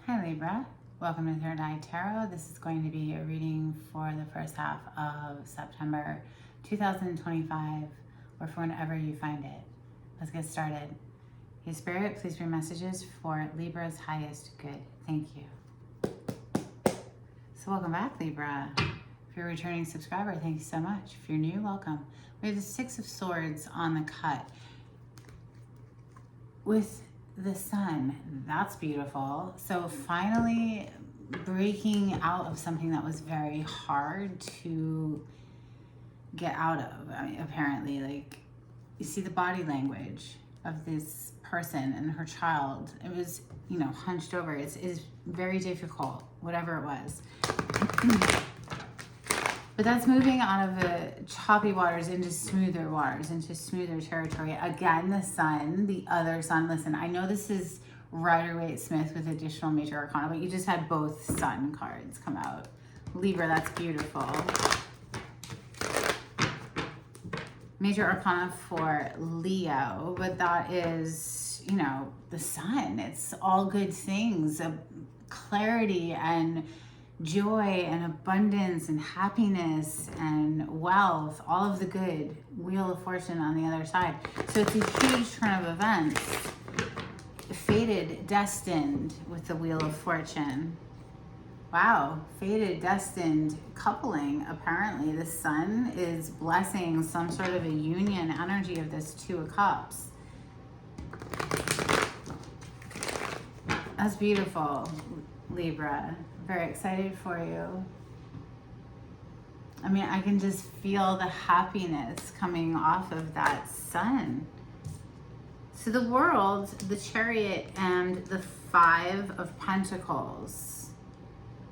Hi Libra, welcome to Third Eye Tarot. This is going to be a reading for the first half of September 2025, or for whenever you find it. Let's get started. Your Spirit, please bring messages for Libra's highest good. Thank you. So welcome back, Libra. If you're a returning subscriber, thank you so much. If you're new, welcome. We have the Six of Swords on the cut with the sun. That's beautiful. So finally breaking out of something that was very hard to get out of. I mean, apparently, like, you see the body language of this person and her child. It was, hunched over. It's very difficult, whatever it was. But that's moving out of the choppy waters into smoother waters, into smoother territory. Again, the sun, the other sun. Listen, I know this is Rider-Waite-Smith with additional major arcana, but you just had both sun cards come out. Libra, that's beautiful. Major arcana for Leo, but that is, the sun. It's all good things, clarity and joy and abundance and happiness and wealth, all of the good. Wheel of Fortune on the other side. So it's a huge turn of events. Fated, destined with the Wheel of Fortune. Wow, fated, destined coupling. Apparently the sun is blessing some sort of a union energy of this Two of Cups. That's beautiful, Libra. Very excited for you. I mean, I can just feel the happiness coming off of that sun. So the World, the Chariot, and the Five of Pentacles.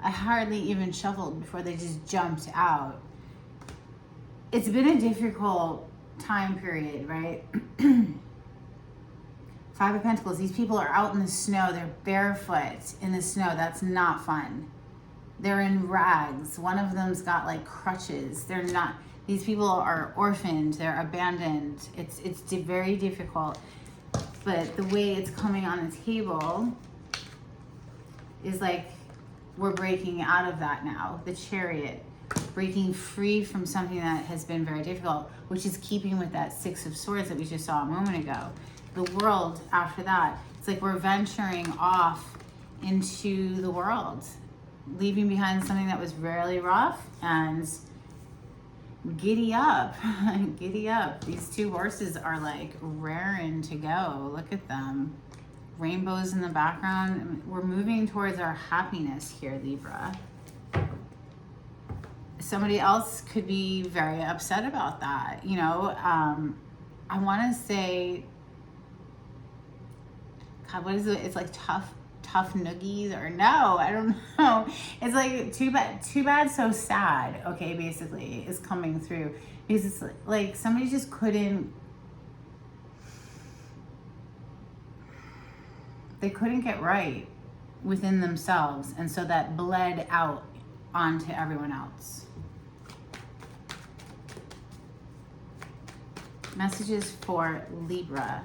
I hardly even shuffled before they just jumped out. It's been a difficult time period, right? Five of Pentacles, these people are out in the snow. They're barefoot in the snow. That's not fun. They're in rags. One of them's got like crutches. They're not, these people are orphaned. They're abandoned. It's very difficult. But the way it's coming on the table is like we're breaking out of that now. The Chariot, breaking free from something that has been very difficult, which is keeping with that Six of Swords that we just saw a moment ago. The World, after that, it's like we're venturing off into the world, leaving behind something that was really rough, and giddy up. Giddy up. These two horses are like raring to go. Look at them. Rainbows in the background. We're moving towards our happiness here, Libra. Somebody else could be very upset about that. I want to say, God, what is it? It's like tough noogies, or no, I don't know. It's like too bad, so sad. Okay, basically is coming through, because it's like somebody just couldn't. They couldn't get right within themselves, and so that bled out onto everyone else. Messages for Libra.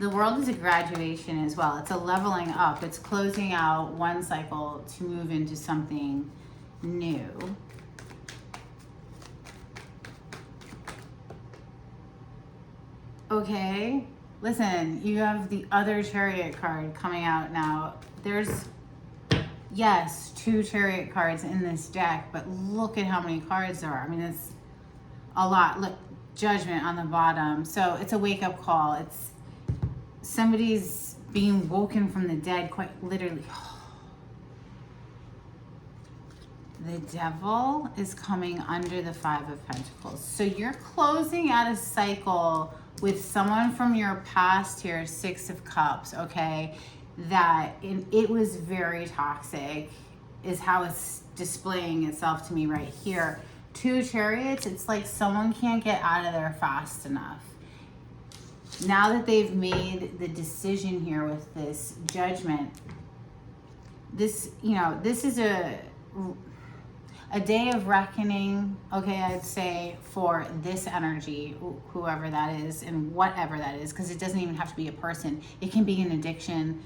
The World is a graduation as well. It's a leveling up. It's closing out one cycle to move into something new. Okay, listen, you have the other Chariot card coming out now. There's, yes, two Chariot cards in this deck, but look at how many cards there are. I mean, it's a lot. Look, Judgment on the bottom. So it's a wake-up call. It's somebody's being woken from the dead, quite literally. The Devil is coming under the Five of Pentacles. So you're closing out a cycle with someone from your past here, Six of Cups, okay? That it was very toxic, is how it's displaying itself to me right here. Two Chariots, it's like someone can't get out of there fast enough. Now that they've made the decision here with this Judgment, this is A day of reckoning, okay, I'd say for this energy, whoever that is and whatever that is, because it doesn't even have to be a person. It can be an addiction.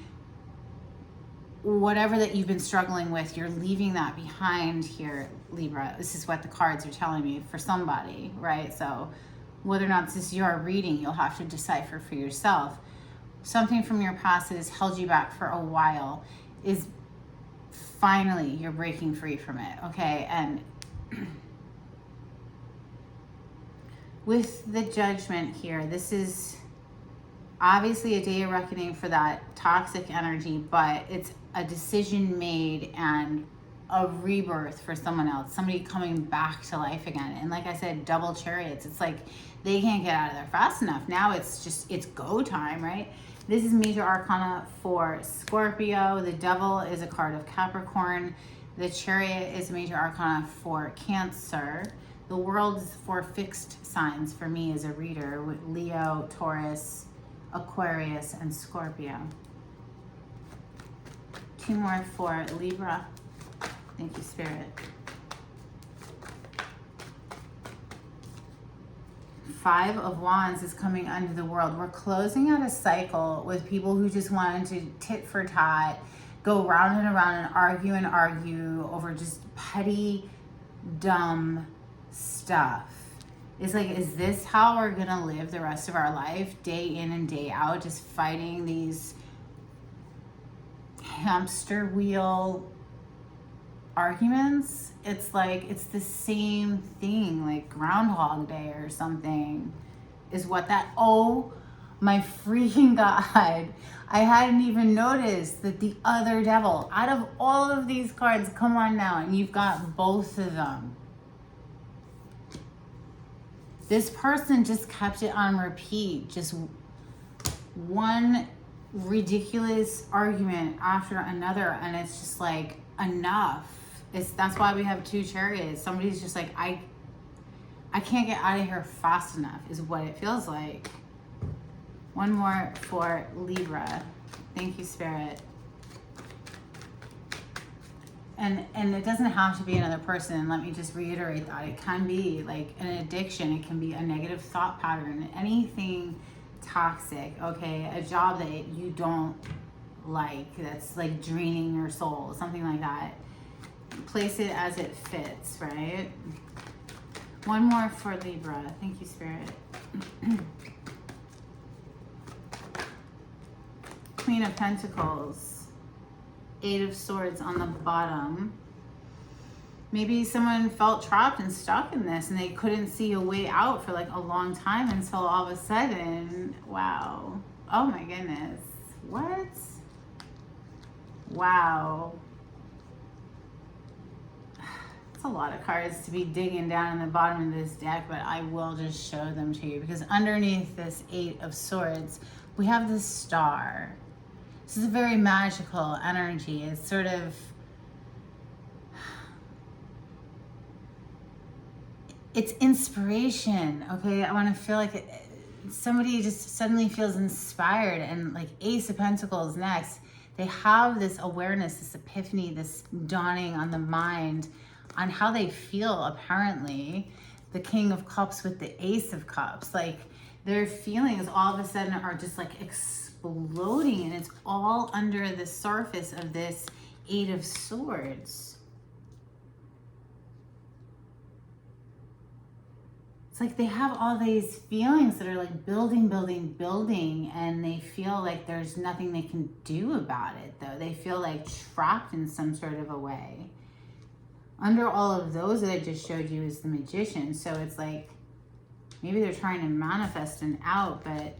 Whatever that you've been struggling with, you're leaving that behind here, Libra. This is what the cards are telling me for somebody, right? So whether or not this is your reading, you'll have to decipher for yourself. Something from your past that has held you back for a while is finally you're breaking free from it, okay? And with the Judgment here, this is obviously a day of reckoning for that toxic energy, but it's a decision made and a rebirth for someone else, somebody coming back to life again. And like I said, double chariots. It's like they can't get out of there fast enough. Now it's go time, right? This is major arcana for Scorpio. The Devil is a card of Capricorn. The Chariot is major arcana for Cancer. The World is for fixed signs for me as a reader with Leo, Taurus, Aquarius, and Scorpio. 2 more for Libra. Thank you, Spirit. 5 of Wands is coming under the world. We're closing out a cycle with people who just wanted to tit for tat, go round and around and argue over just petty, dumb stuff. It's like, is this how we're gonna live the rest of our life, day in and day out, just fighting these hamster wheel arguments? It's like, it's the same thing, like Groundhog Day or something is what that, oh my freaking God. I hadn't even noticed that the other devil, out of all of these cards, come on now, and you've got both of them. This person just kept it on repeat, just one ridiculous argument after another, and it's just like, enough. That's why we have 2 chariots. Somebody's just like, I can't get out of here fast enough, is what it feels like. 1 more for Libra. Thank you, Spirit. And it doesn't have to be another person. Let me just reiterate that. It can be like an addiction. It can be a negative thought pattern. Anything toxic, okay? A job that you don't like, that's like draining your soul, something like that. Place it as it fits, right? 1 more for Libra. Thank you, Spirit. Queen of Pentacles. 8 of Swords on the bottom. Maybe someone felt trapped and stuck in this and they couldn't see a way out for like a long time until all of a sudden, wow. Oh my goodness. What? Wow. It's a lot of cards to be digging down in the bottom of this deck, but I will just show them to you because underneath this 8 of Swords, we have this star. This is a very magical energy. It's sort of, it's inspiration, okay? I want to feel like somebody just suddenly feels inspired, and like Ace of Pentacles next, they have this awareness, this epiphany, this dawning on the mind on how they feel, apparently. The King of Cups with the Ace of Cups, like their feelings all of a sudden are just like exploding, and it's all under the surface of this 8 of Swords. It's like they have all these feelings that are like building, and they feel like there's nothing they can do about it, though. They feel like trapped in some sort of a way. Under all of those that I just showed you is the Magician. So it's like, maybe they're trying to manifest an out, but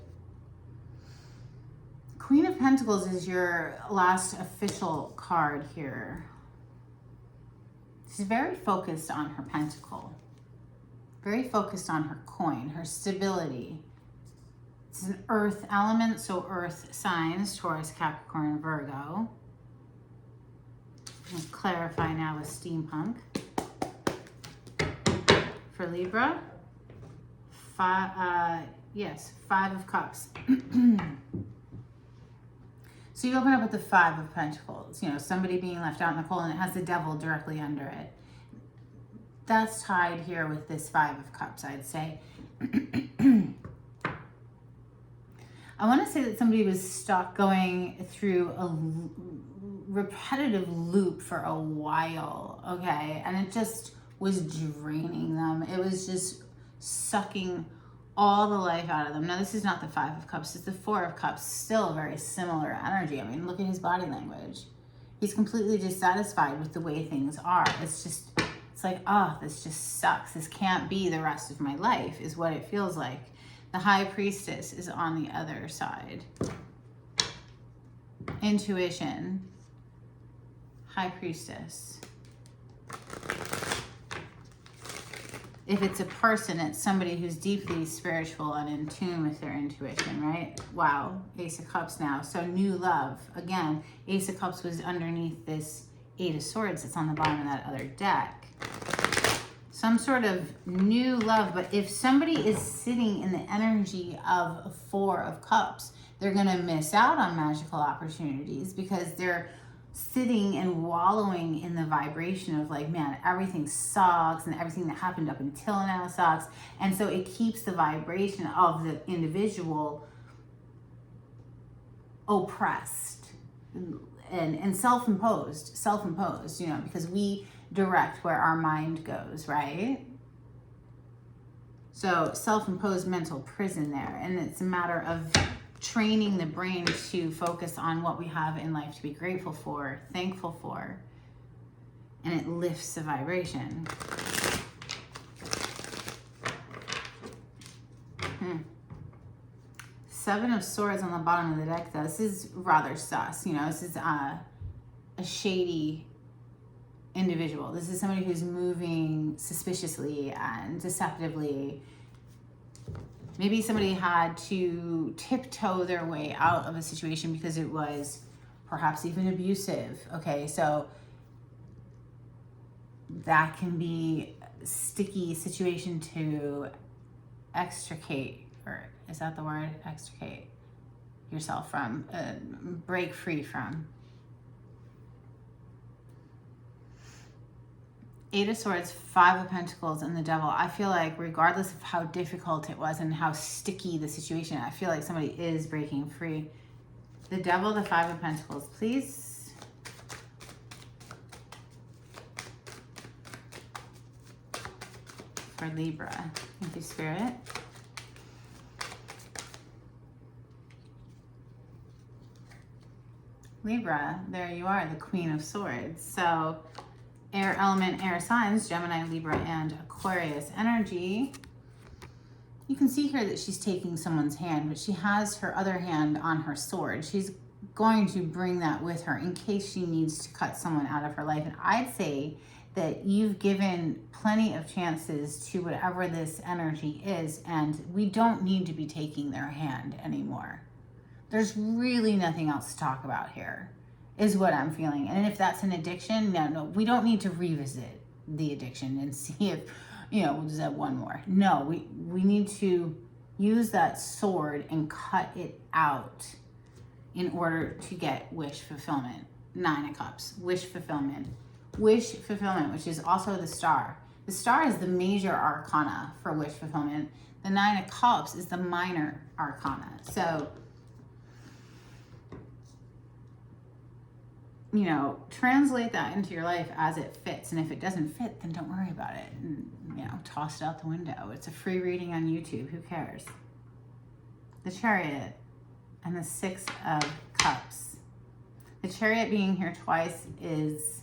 Queen of Pentacles is your last official card here. She's very focused on her pentacle. Very focused on her coin, her stability. It's an earth element, so earth signs, Taurus, Capricorn, Virgo. I'll clarify now with steampunk. For Libra, 5 of Cups. So you open up with the 5 of Pentacles, you know, somebody being left out in the cold, and it has the Devil directly under it. that's tied here with this Five of Cups, I'd say. I want to say that somebody was stuck going through a repetitive loop for a while, okay? And it just was draining them. It was just sucking all the life out of them. Now, this is not the Five of Cups. It's the Four of Cups. Still very similar energy. I mean, look at his body language. He's completely dissatisfied with the way things are. It's like, oh, this just sucks. This can't be the rest of my life, is what it feels like. The High Priestess is on the other side. Intuition. High Priestess. If it's a person, it's somebody who's deeply spiritual and in tune with their intuition, right? Wow, Ace of Cups now. So new love. Again, Ace of Cups was underneath this Eight of Swords that's on the bottom of that other deck. Some sort of new love, but if somebody is sitting in the energy of Four of Cups, they're going to miss out on magical opportunities because they're sitting and wallowing in the vibration of like, man, everything sucks and everything that happened up until now sucks. And so it keeps the vibration of the individual oppressed and self-imposed, you know, because we direct where our mind goes, right? So self-imposed mental prison there. And it's a matter of training the brain to focus on what we have in life to be grateful for, thankful for, and it lifts the vibration. Seven of Swords on the bottom of the deck, though. This is rather sus. You know, this is a shady individual. This is somebody who's moving suspiciously and deceptively. Maybe somebody had to tiptoe their way out of a situation because it was perhaps even abusive. Okay, so that can be a sticky situation to extricate, or is that the word? Extricate yourself from, break free from. Eight of Swords, Five of Pentacles, and the Devil. I feel like regardless of how difficult it was and how sticky the situation, I feel like somebody is breaking free. The Devil, the Five of Pentacles, please. For Libra. Thank you, Spirit. Libra, there you are, the Queen of Swords. So air element, air signs, Gemini, Libra, and Aquarius energy. You can see here that she's taking someone's hand, but she has her other hand on her sword. She's going to bring that with her in case she needs to cut someone out of her life. And I'd say that you've given plenty of chances to whatever this energy is, and we don't need to be taking their hand anymore. There's really nothing else to talk about here, is what I'm feeling. And if that's an addiction, no, we don't need to revisit the addiction and see if, you know, we'll just have one more. No, we need to use that sword and cut it out in order to get wish fulfillment. Nine of Cups, wish fulfillment. Wish fulfillment, which is also the Star. The Star is the major arcana for wish fulfillment. The Nine of Cups is the minor arcana. So, you know, translate that into your life as it fits. And if it doesn't fit, then don't worry about it. And, you know, toss it out the window. It's a free reading on YouTube. Who cares? The Chariot and the Six of Cups. The Chariot being here twice is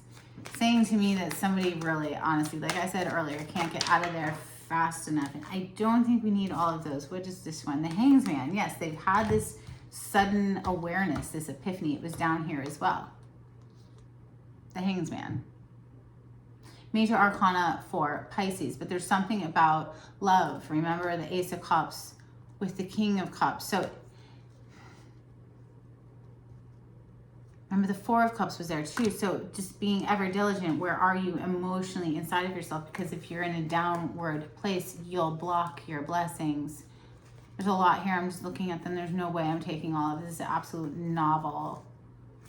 saying to me that somebody really, honestly, like I said earlier, can't get out of there fast enough. And I don't think we need all of those. What is this one? The Hangsman. Yes, they've had this sudden awareness, this epiphany. It was down here as well. The Hangsman. Major arcana for Pisces, but there's something about love. Remember the Ace of Cups with the King of Cups. So remember the Four of Cups was there too. So just being ever diligent. Where are you emotionally inside of yourself? Because if you're in a downward place, you'll block your blessings. There's a lot here. I'm just looking at them. There's no way I'm taking all of this. This is an absolute novel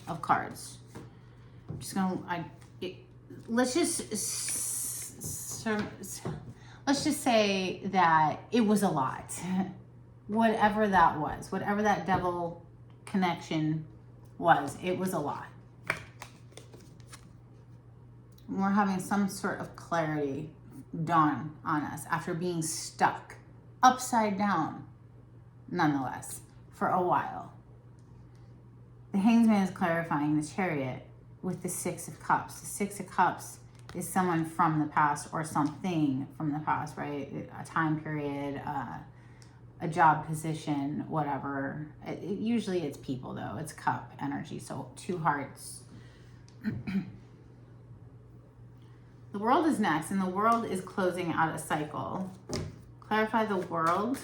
of cards. I'm just gonna, let's just let's just say that it was a lot. Whatever that was, whatever that devil connection was, it was a lot. We're having some sort of clarity dawn on us after being stuck upside down, nonetheless, for a while. The Hanged Man is clarifying the Chariot with the Six of Cups. The Six of Cups is someone from the past or something from the past, right? A time period, a job position, whatever. Usually it's people, though. It's cup energy, so 2 hearts. The World is next, and the World is closing out a cycle. Clarify the World.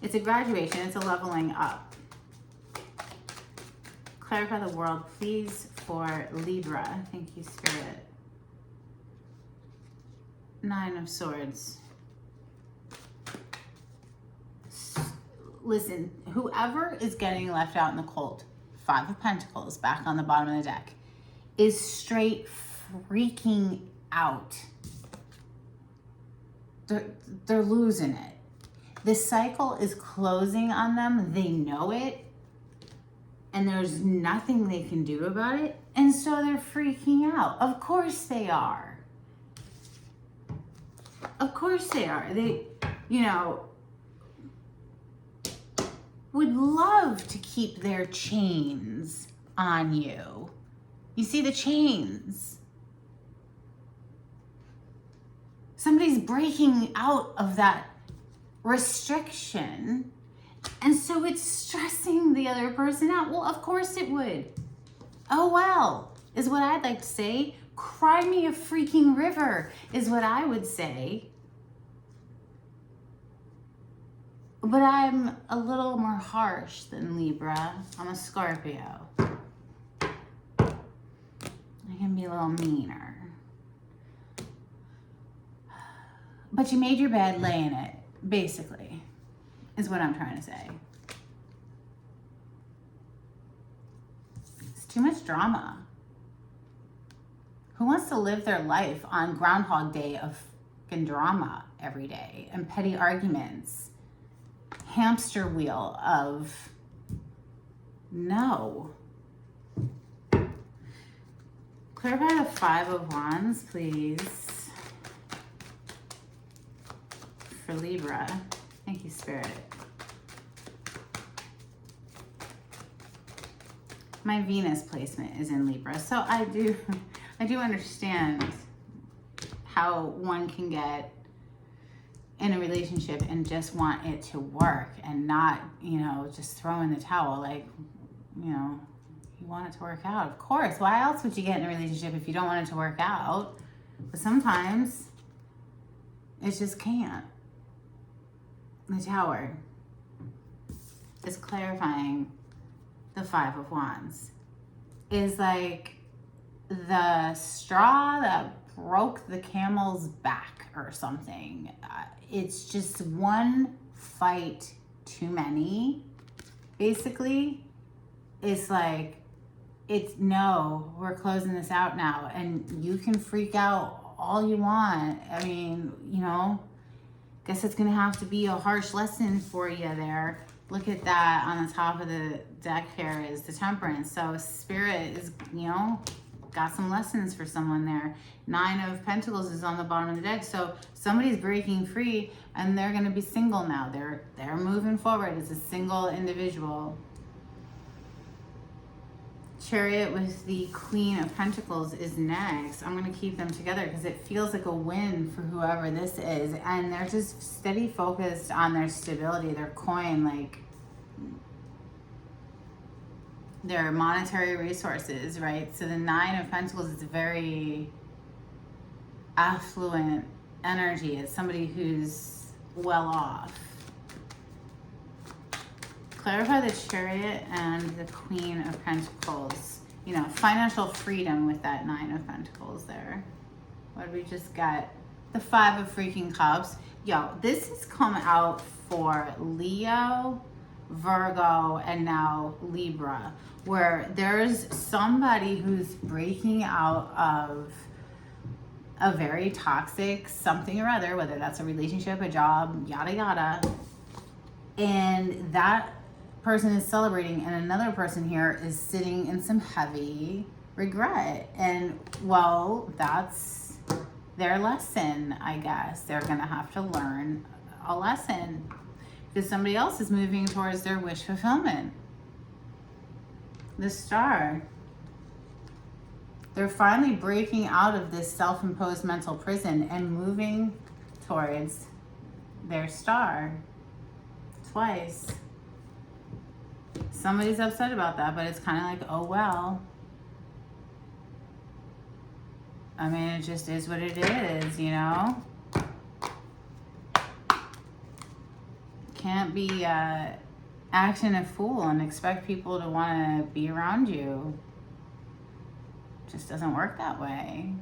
It's a graduation. It's a leveling up. Clarify the World, please, for Libra. Thank you, Spirit. 9 of Swords. Listen, whoever is getting left out in the cold, 5 of Pentacles, back on the bottom of the deck, is straight freaking out. They're losing it. The cycle is closing on them. They know it. And there's nothing they can do about it. And so they're freaking out. Of course they are. Of course they are. They, would love to keep their chains on you. You see the chains. Somebody's breaking out of that restriction. And so it's stressing the other person out. Well, of course it would. Oh, well, is what I'd like to say. Cry me a freaking river is what I would say. But I'm a little more harsh than Libra. I'm a Scorpio. I can be a little meaner. But you made your bed, lay in it, basically, is what I'm trying to say. It's too much drama. Who wants to live their life on Groundhog Day of fucking drama every day and petty arguments? Hamster wheel of no. Clarify the 5 of Wands, please, for Libra. Thank you, Spirit. My Venus placement is in Libra, so I do understand how one can get in a relationship and just want it to work and not, just throw in the towel. Like, you want it to work out. Of course. Why else would you get in a relationship if you don't want it to work out? But sometimes it just can't. The Tower is clarifying the 5 of Wands. Is like the straw that broke the camel's back or something. It's just one fight too many, basically. It's like, no, we're closing this out now. And you can freak out all you want. I mean, guess it's going to have to be a harsh lesson for you there. Look at that on the top of the deck here is the Temperance. So Spirit is, got some lessons for someone there. 9 of Pentacles is on the bottom of the deck. So somebody's breaking free and they're going to be single now. They're moving forward as a single individual. Chariot with the Queen of Pentacles is next. I'm going to keep them together because it feels like a win for whoever this is. And they're just steady focused on their stability, their coin, like their monetary resources, right? So the 9 of Pentacles is very affluent energy. It's somebody who's well off. Clarify the Chariot and the Queen of Pentacles. Financial freedom with that 9 of Pentacles there. What did we just get? The 5 of freaking Cups. Yo, this has come out for Leo, Virgo, and now Libra, where there's somebody who's breaking out of a very toxic something or other, whether that's a relationship, a job, yada yada, and that person is celebrating, and another person here is sitting in some heavy regret. And well, that's their lesson, I guess. They're gonna have to learn a lesson because somebody else is moving towards their wish fulfillment. The Star. They're finally breaking out of this self-imposed mental prison and moving towards their star. Twice. Somebody's upset about that, but it's kind of like, oh well. I mean, it just is what it is, you know? Can't be acting a fool and expect people to want to be around you. Just doesn't work that way.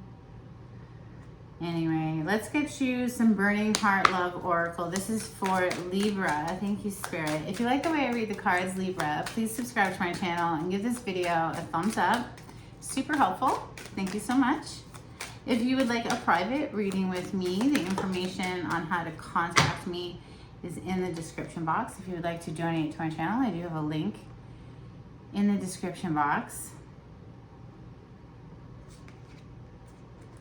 Anyway, let's get you some Burning Heart Love Oracle. This is for Libra. Thank you, Spirit. If you like the way I read the cards, Libra, please subscribe to my channel and give this video a thumbs up. Super helpful. Thank you so much. If you would like a private reading with me, the information on how to contact me is in the description box. If you would like to donate to my channel, I do have a link in the description box.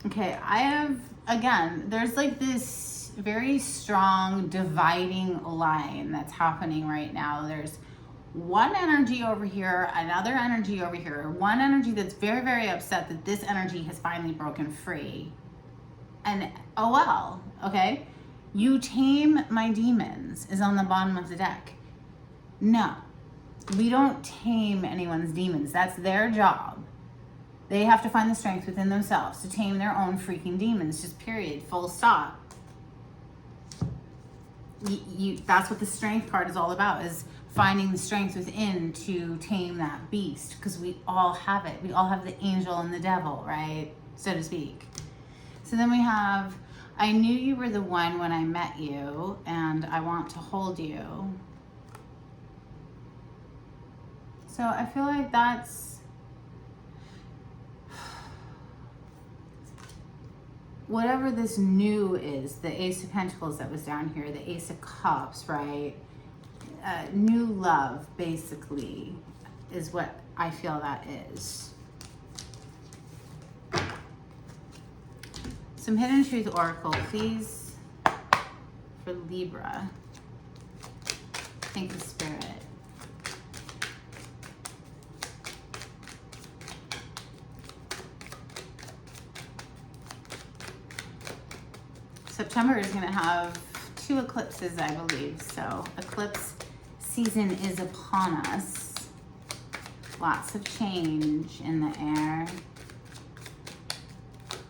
Okay, I have, again, there's like this very strong dividing line that's happening right now. There's one energy over here, another energy over here, one energy that's very, very upset that this energy has finally broken free. And oh well, okay? You tame my demons is on the bottom of the deck. No, we don't tame anyone's demons. That's their job. They have to find the strength within themselves to tame their own freaking demons, just period, full stop. That's what the strength card is all about, is finding the strength within to tame that beast, because we all have it. We all have the angel and the devil, right? So to speak. So then we have, I knew you were the one when I met you, and I want to hold you. So I feel like that's, whatever this new is, the Ace of Pentacles that was down here, the Ace of Cups, right? New love, basically, is what I feel that is. Some Hidden Truth Oracle, please, for Libra. Thank you, Spirit. September is going to have 2 eclipses, I believe. So eclipse season is upon us. Lots of change in the air.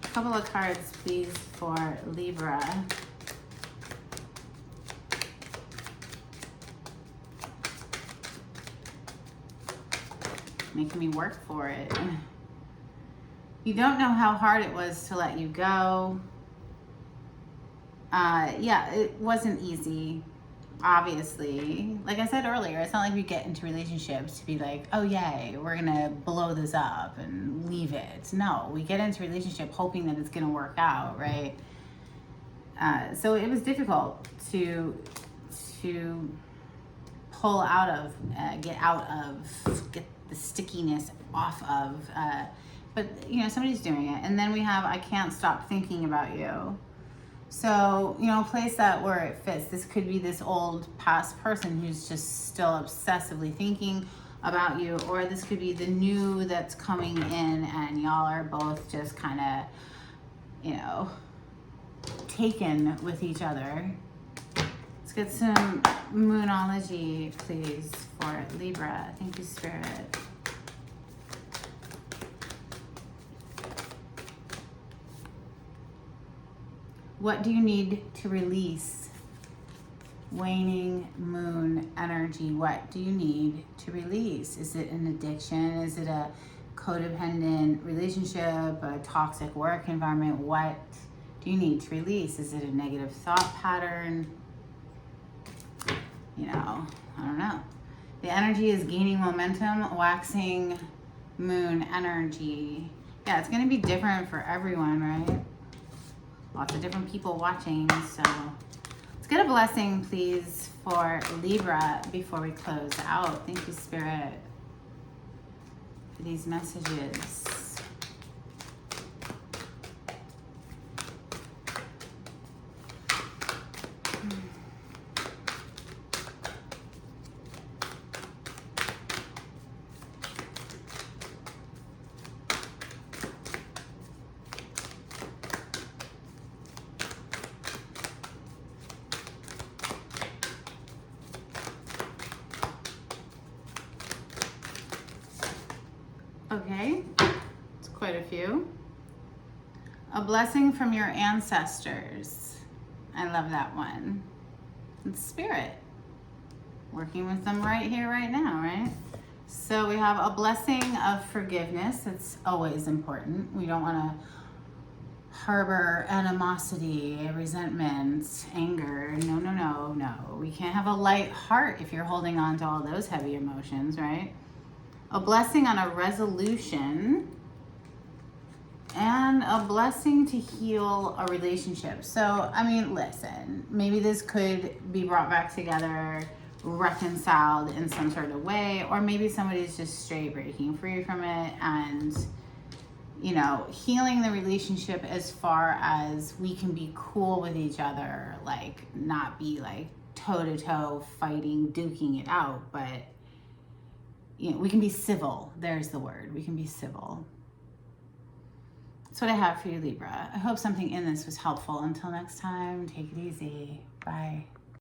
A couple of cards, please, for Libra. Making me work for it. You don't know how hard it was to let you go. Yeah, it wasn't easy, obviously. Like I said earlier, it's not like we get into relationships to be like, oh yay, we're gonna blow this up and leave it. No, we get into a relationship hoping that it's gonna work out, right? So it was difficult to pull out of, get the stickiness off of, but you know, somebody's doing it. And then we have, I can't stop thinking about you. So, you know, place that where it fits. This could be this old past person who's just still obsessively thinking about you, or this could be the new that's coming in and y'all are both just kind of, you know, taken with each other. Let's get some Moonology, please, for Libra. Thank you, Spirit. What do you need to release? Waning moon energy. What do you need to release? Is it an addiction? Is it a codependent relationship? A toxic work environment? What do you need to release? Is it a negative thought pattern? You know, I don't know. The energy is gaining momentum, waxing moon energy. Yeah, it's going to be different for everyone, right? Lots of different people watching, so let's get a blessing, please, for Libra before we close out. Thank you, Spirit, for these messages. Okay, it's quite a few. A blessing from your ancestors. I love that one. It's Spirit. Working with them right here, right now, right? So we have a blessing of forgiveness. It's always important. We don't want to harbor animosity, resentment, anger. No, no, no, no. We can't have a light heart if you're holding on to all those heavy emotions, right? A blessing on a resolution, and a blessing to heal a relationship. So, I mean, listen, maybe this could be brought back together, reconciled in some sort of way, or maybe somebody's just straight breaking free from it and, you know, healing the relationship as far as we can be cool with each other, like not be like toe-to-toe fighting, duking it out, but you know, we can be civil. There's the word. We can be civil. That's what I have for you, Libra. I hope something in this was helpful. Until next time, take it easy. Bye.